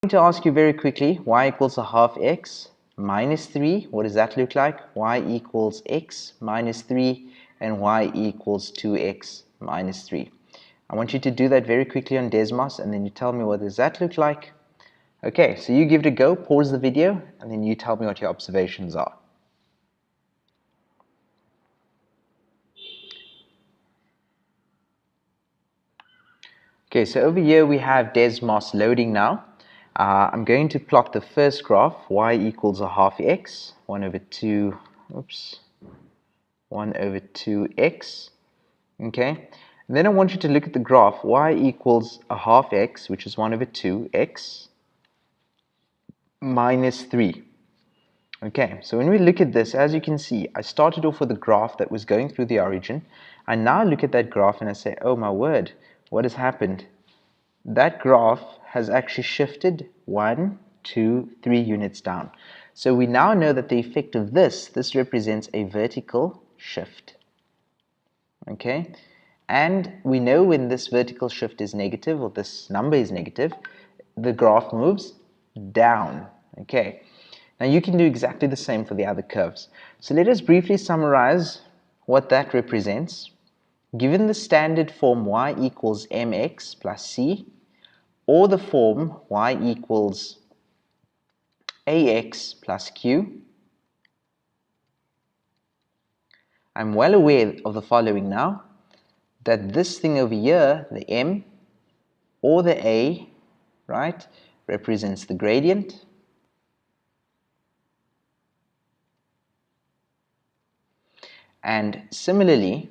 I'm going to ask you very quickly, y equals a half x minus 3. What does that look like? Y equals x minus 3 and y equals 2x minus 3. I want you to do that very quickly on Desmos and then you tell me what does that look like. Okay, so you give it a go, pause the video, and then you tell me what your observations are. Okay, so over here we have Desmos loading now. I'm going to plot the first graph, y equals a half x, 1 over 2, 1 over 2x, okay? And then I want you to look at the graph, y equals a half x, which is 1 over 2x, minus 3. Okay, so when we look at this, as you can see, I started off with a graph that was going through the origin. I now look at that graph and I say, oh my word, what has happened? That graph has actually shifted 1, 2, 3 units down. So we now know that the effect of this represents a vertical shift. Okay, and we know when this vertical shift is negative, or this number is negative, the graph moves down. Okay, now you can do exactly the same for the other curves. So let us briefly summarize what that represents. Given the standard form y equals mx plus c, or the form y equals ax plus q, I'm well aware of the following now, that this thing over here, the m or the a, right, represents the gradient, and similarly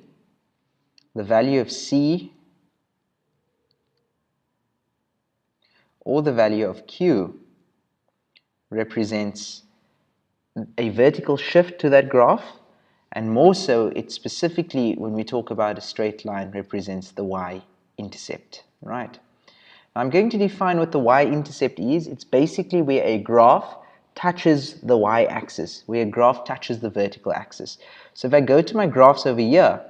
the value of c or the value of q represents a vertical shift to that graph, and more so, it specifically, when we talk about a straight line, represents the y-intercept, right? Now I'm going to define what the y-intercept is. It's basically where a graph touches the y-axis, where a graph touches the vertical axis. So if I go to my graphs over here,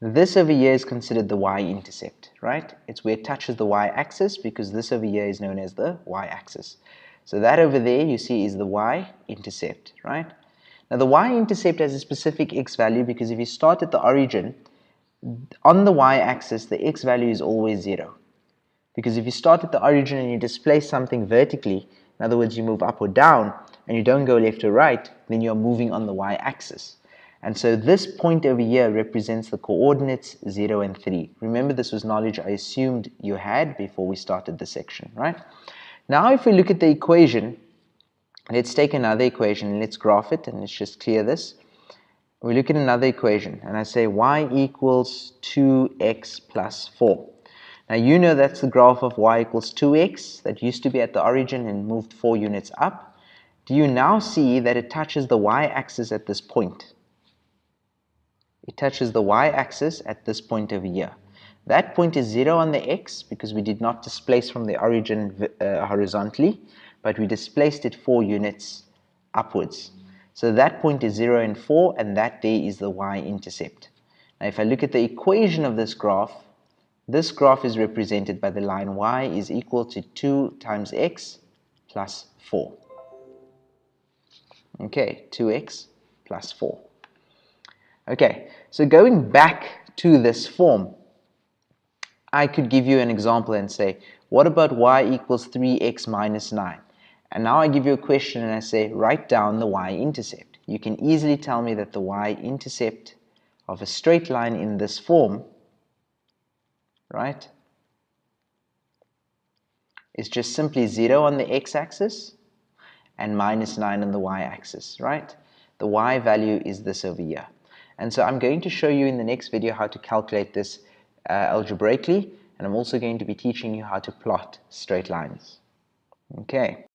this over here is considered the y-intercept, right? It's where it touches the y-axis, because this over here is known as the y-axis. So that over there you see is the y-intercept, right? Now the y-intercept has a specific x value because if you start at the origin, on the y-axis the x value is always 0. Because if you start at the origin and you displace something vertically, in other words you move up or down, and you don't go left or right, then you're moving on the y-axis. And so this point over here represents the coordinates 0 and 3. Remember, this was knowledge I assumed you had before we started the section, right? Now if we look at the equation, let's take another equation and let's graph it, and let's just clear this. We look at another equation and I say y equals 2x plus 4. Now you know that's the graph of y equals 2x that used to be at the origin and moved 4 units up. Do you now see that it touches the y-axis at this point? It touches the y-axis at this point over here. That point is 0 on the x because we did not displace from the origin horizontally, but we displaced it 4 units upwards. So that point is 0 and 4, and that there is the y-intercept. Now if I look at the equation of this graph is represented by the line y is equal to 2 times x plus 4. Okay, 2x plus 4. Okay, so going back to this form, I could give you an example and say, what about y equals 3x minus 9? And now I give you a question and I say, write down the y-intercept. You can easily tell me that the y-intercept of a straight line in this form, right, is just simply 0 on the x-axis and minus 9 on the y-axis, right? The y value is this over here. And so I'm going to show you in the next video how to calculate this algebraically, and I'm also going to be teaching you how to plot straight lines. Okay.